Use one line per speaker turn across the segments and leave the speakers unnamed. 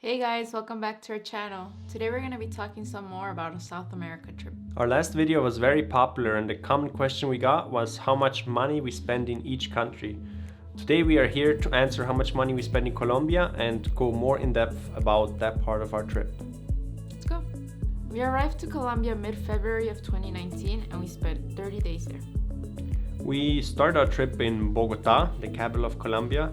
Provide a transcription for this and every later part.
Hey guys, welcome back to our channel. Today we're going to be talking some more about a South America trip.
Our last video was very popular and the common question we got was how much money we spend in each country. Today we are here to answer how much money we spend in Colombia and go more in depth about that part of our trip.
Let's go. We arrived to Colombia mid-February of 2019 and we spent 30 days there.
We started our trip in Bogotá, the capital of Colombia.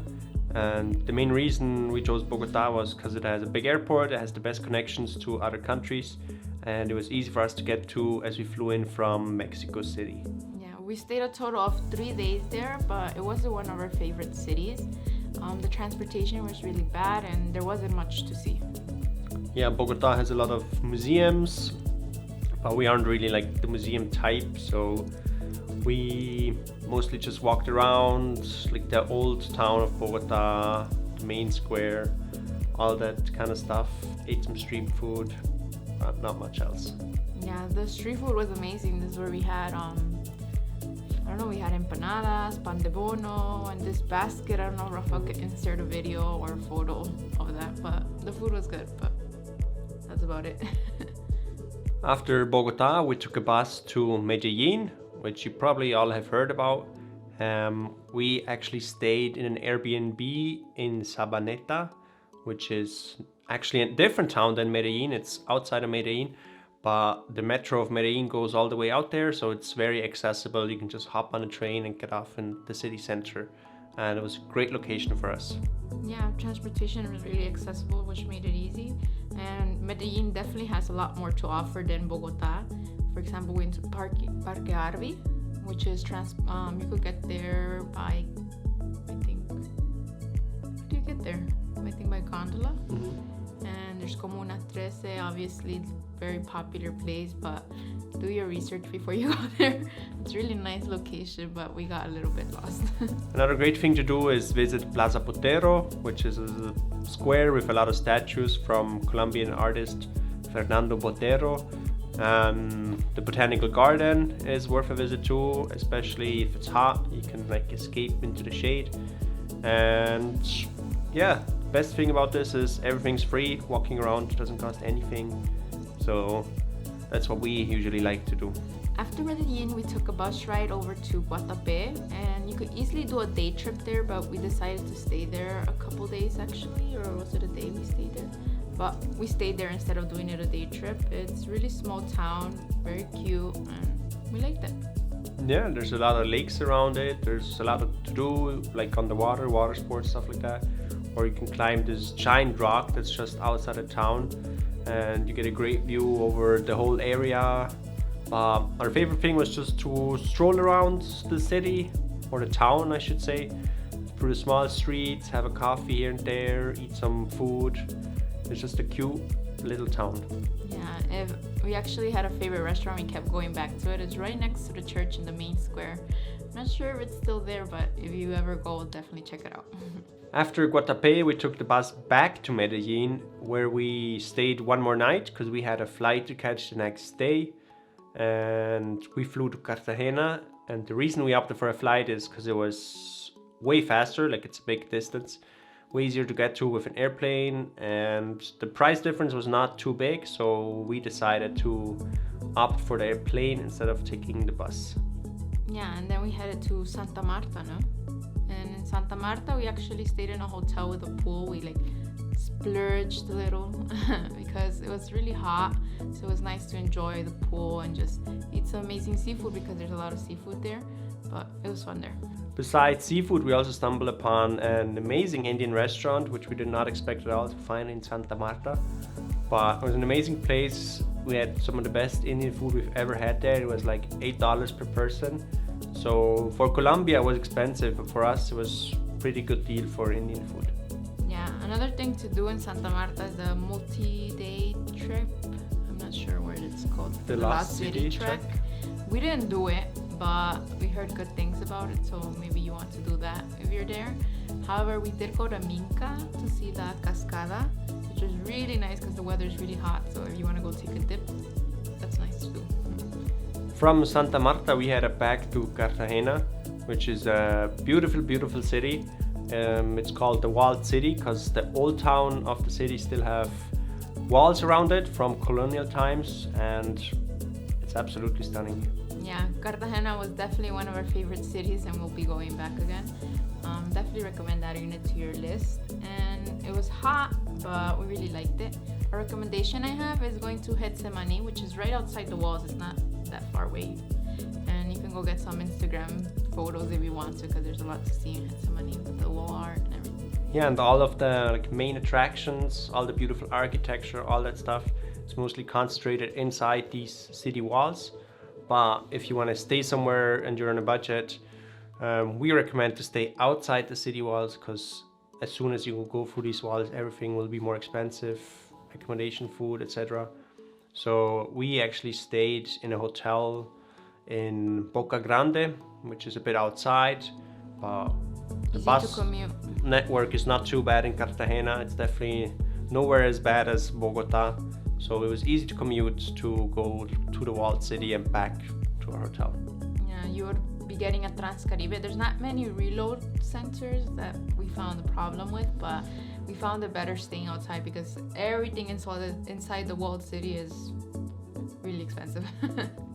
And the main reason we chose Bogotá was because it has a big airport, it has the best connections to other countries, and it was easy for us to get to as we flew in from Mexico City.
Yeah, we stayed a total of 3 days there, but it wasn't one of our favorite cities. The transportation was really bad and there wasn't much to see.
Yeah, Bogotá has a lot of museums, but we aren't really like the museum type, so we mostly just walked around like the old town of Bogotá, the main square, all that kind of stuff. Ate some street food, but not much else.
Yeah, the street food was amazing. This is where we had we had empanadas, pan de bono, and this basket. I don't know if Raphael could insert a video or a photo of that, but the food was good, but that's about it.
After Bogotá, we took a bus to Medellin, which you probably all have heard about. We actually stayed in an Airbnb in Sabaneta, which is actually a different town than Medellin. It's outside of Medellin, but the metro of Medellin goes all the way out there, so it's very accessible. You can just hop on a train and get off in the city center, and it was a great location for us.
Yeah, transportation was really accessible, which made it easy. And Medellin definitely has a lot more to offer than Bogotá. For example, we went to Parque Arvi, which is you could get there by, how do you get there? I think by gondola.
Mm-hmm.
And there's Comuna 13, obviously very popular place, but do your research before you go there. It's a really nice location, but we got a little bit lost.
Another great thing to do is visit Plaza Botero, which is a square with a lot of statues from Colombian artist Fernando Botero. The botanical garden is worth a visit too, especially if it's hot. You can like escape into the shade. And yeah, best thing about this is everything's free. Walking around doesn't cost anything, so that's what we usually like to do.
After Medellin, we took a bus ride over to Guatapé, and you could easily do a day trip there, but we decided to stay there a couple days actually, or was it a day we stayed there? But we stayed there instead of doing it a day trip. It's a really small town, very cute, and we liked it.
Yeah, there's a lot of lakes around it. There's a lot to do, like on the water sports, stuff like that. Or you can climb this giant rock that's just outside of town, and you get a great view over the whole area. Our favorite thing was just to stroll around the city, or the town I should say, through the small streets, have a coffee here and there, eat some food. It's just a cute little town.
Yeah, we actually had a favorite restaurant. We kept going back to it. It's right next to the church in the main square. I'm not sure if it's still there, but if you ever go, definitely check it out.
After Guatapé, we took the bus back to Medellin, where we stayed one more night because we had a flight to catch the next day. And we flew to Cartagena. And the reason we opted for a flight is because it was way faster, like it's a big distance. Way easier to get to with an airplane, and the price difference was not too big, so we decided to opt for the airplane instead of taking the bus.
Yeah, and then we headed to Santa Marta, no? And in Santa Marta, we actually stayed in a hotel with a pool. We like splurged a little because it was really hot, so it was nice to enjoy the pool and just eat some amazing seafood because there's a lot of seafood there, but it was fun there.
Besides seafood, we also stumbled upon an amazing Indian restaurant, which we did not expect at all to find in Santa Marta. But it was an amazing place. We had some of the best Indian food we've ever had there. It was like $8 per person. So for Colombia, it was expensive, but for us, it was a pretty good deal for Indian food.
Yeah, another thing to do in Santa Marta is the multi-day trip. I'm not sure what it's called.
The Lost City trek.
We didn't do it, but we heard good things about it, so maybe you want to do that if you're there. However, we did go to Minca to see the cascada, which was really nice because the weather is really hot, so if you want to go take a dip, that's nice to do.
From Santa Marta, we headed back to Cartagena, which is a beautiful, beautiful city. It's called the Walled City because the old town of the city still have walls around it from colonial times, and it's absolutely stunning.
Yeah, Cartagena was definitely one of our favorite cities, and we'll be going back again. Definitely recommend adding it to your list. And it was hot, but we really liked it. A recommendation I have is going to Getsemani, which is right outside the walls. It's not that far away. And you can go get some Instagram photos if you want to, because there's a lot to see in Getsemani with the wall art and everything.
Yeah, and all of the main attractions, all the beautiful architecture, all that stuff, it's mostly concentrated inside these city walls. But if you want to stay somewhere and you're on a budget, we recommend to stay outside the city walls, because as soon as you go through these walls, everything will be more expensive, accommodation, food, etc. So we actually stayed in a hotel in Boca Grande, which is a bit outside, but the bus network is not too bad in Cartagena. It's definitely nowhere as bad as Bogotá. So it was easy to commute to go to the walled city and back to our hotel.
Yeah, you would be getting a Transcaribe. There's not many reload centers that we found the problem with, but we found it better staying outside because everything inside the walled city is really expensive.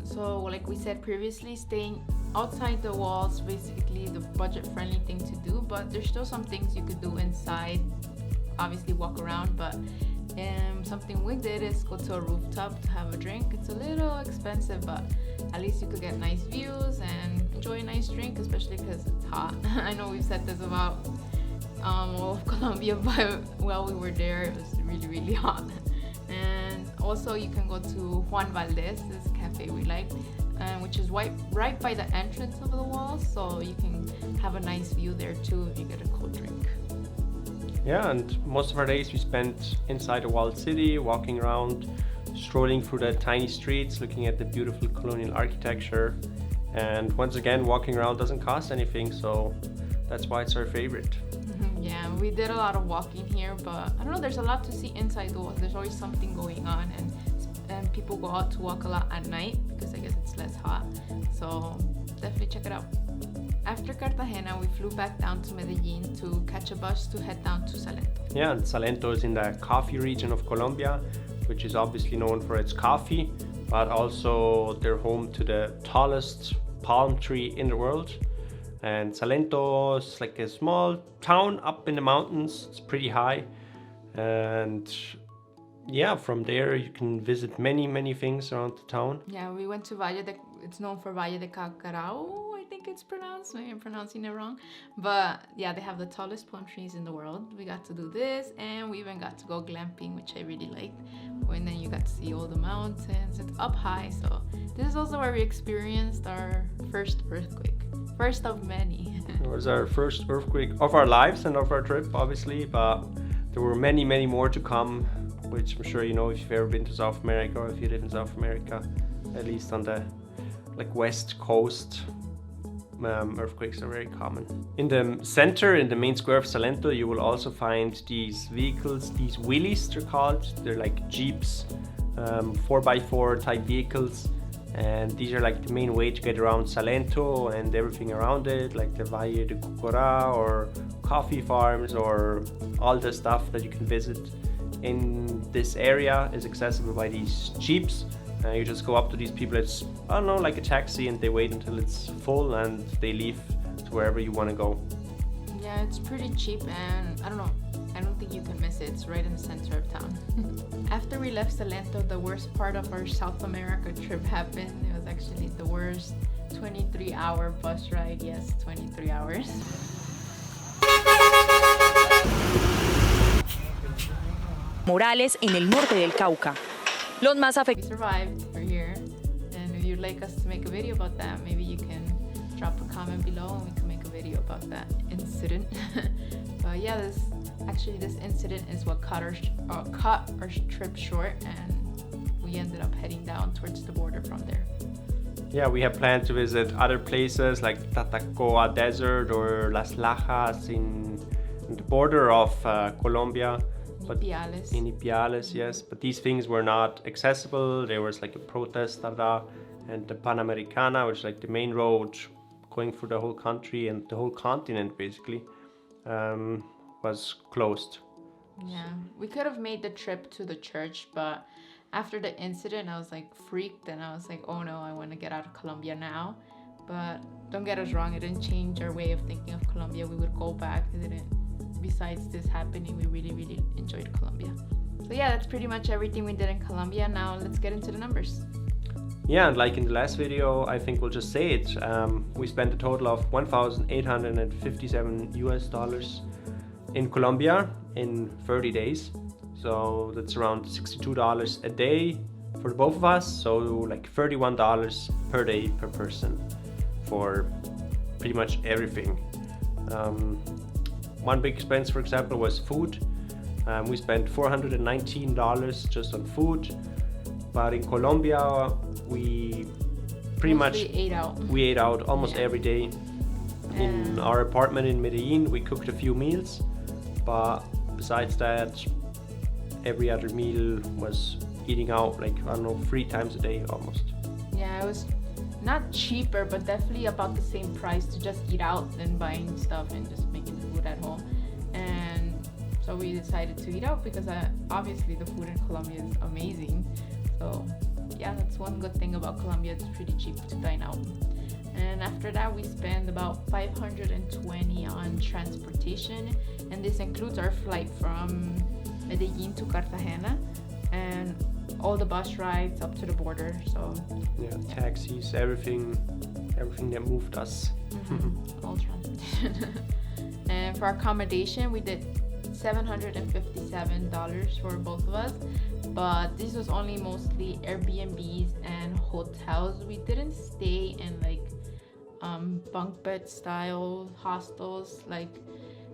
So like we said previously, staying outside the walls basically the budget-friendly thing to do, but there's still some things you could do inside. Obviously walk around, but something we did is go to a rooftop to have a drink. It's a little expensive, but at least you could get nice views and enjoy a nice drink, especially because it's hot. I know we've said this about all of Colombia, but while we were there, it was really, really hot. And also you can go to Juan Valdez, this cafe we like, which is right by the entrance of the wall, so you can have a nice view there too if you get a cold drink.
Yeah, and most of our days we spent inside the walled city, walking around, strolling through the tiny streets, looking at the beautiful colonial architecture. And once again, walking around doesn't cost anything, so that's why it's our favorite.
Yeah, we did a lot of walking here, but I don't know, there's a lot to see inside the walls. There's always something going on, and people go out to walk a lot at night because I guess it's less hot. So definitely check it out. After Cartagena, we flew back down to Medellin to catch a bus to head down to Salento.
Yeah, and Salento is in the coffee region of Colombia, which is obviously known for its coffee, but also they're home to the tallest palm tree in the world. And Salento is like a small town up in the mountains. It's pretty high. And yeah, from there you can visit many things around the town.
Yeah, we went to it's known for Valle de Cacao, I think it's pronounced. Maybe I'm pronouncing it wrong. But yeah, they have the tallest palm trees in the world. We got to do this, and we even got to go glamping, which I really liked. And then you got to see all the mountains. It's up high, so this is also where we experienced our first earthquake. First of many.
It was our first earthquake of our lives and of our trip, obviously, but there were many more to come, which I'm sure you know if you've ever been to South America, or if you live in South America, at least on the west coast. Earthquakes are very common. In the center, in the main square of Salento, you will also find these vehicles, these wheelies they're called. They're like jeeps, 4x4 type vehicles, and these are like the main way to get around Salento and everything around it, like the Valle de Cocora or coffee farms, or all the stuff that you can visit in this area is accessible by these jeeps. You just go up to these people, it's, I don't know, like a taxi, and they wait until it's full and they leave to wherever you want to go.
Yeah, it's pretty cheap, and I don't think you can miss it. It's right in the center of town. After we left Salento, the worst part of our South America trip happened. It was actually the worst 23-hour bus ride. Yes, 23 hours.
Morales en el norte del Cauca. Los más
We survived. We're here, and if you'd like us to make a video about that, maybe you can drop a comment below and we can make a video about that incident. But yeah, this incident is what cut our trip short, and we ended up heading down towards the border from there.
Yeah, we have planned to visit other places like Tatacoa Desert or Las Lajas in the border of Colombia. In Ipiales, yes. But these things were not accessible. There was like a protest, and the Panamericana, which is like the main road going through the whole country and the whole continent, basically. was closed.
Yeah, we could have made the trip to the church, but after the incident, I was like freaked and I was like, oh no, I want to get out of Colombia now. But don't get us wrong, it didn't change our way of thinking of Colombia. We would go back. It didn't. Besides this happening, we really, really enjoyed Colombia. So yeah, that's pretty much everything we did in Colombia. Now let's get into the numbers.
Yeah, and like in the last video, I think we'll just say it. We spent a total of $1,857 in Colombia in 30 days. So that's around $62 a day for both of us. So like $31 per day per person for pretty much everything. One big expense, for example, was food. We spent $419 just on food. But in Colombia, we pretty much
ate out.
We ate out almost every day. In our apartment in Medellin, we cooked a few meals, but besides that, every other meal was eating out, like, I don't know, 3 times a day almost.
Yeah, it was not cheaper, but definitely about the same price to just eat out than buying stuff and just making food at home. And so we decided to eat out because obviously the food in Colombia is amazing. So yeah, that's one good thing about Colombia. It's pretty cheap to dine out. And after that, we spend about $520 on transportation, and this includes our flight from Medellin to Cartagena and all the bus rides up to the border. So
yeah, taxis, everything that moved us.
All transportation. And for accommodation, we did $757 for both of us, but this was only mostly Airbnbs and hotels. We didn't stay in like bunk bed style hostels. Like,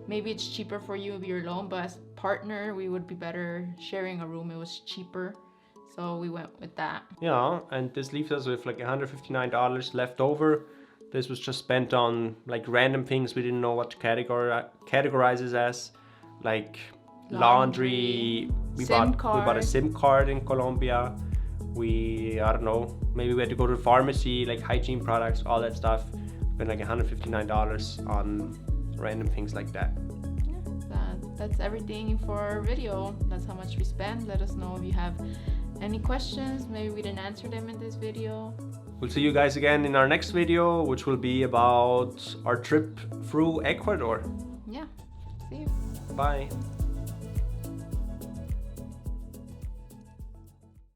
maybe it's cheaper for you if you're alone, but as partner we would be better sharing a room. It was cheaper, so we went with that.
Yeah, and this leaves us with like $159 left over. This was just spent on like random things we didn't know what to categorize it as, like laundry. We bought a SIM card in Colombia. I don't know, maybe we had to go to the pharmacy, like hygiene products, all that stuff. Spent like $159 on random things like that.
Yeah, that's everything for our video. That's how much we spent. Let us know if you have any questions. Maybe we didn't answer them in this video.
We'll see you guys again in our next video, which will be about our trip through Ecuador.
Yeah, see you.
Bye.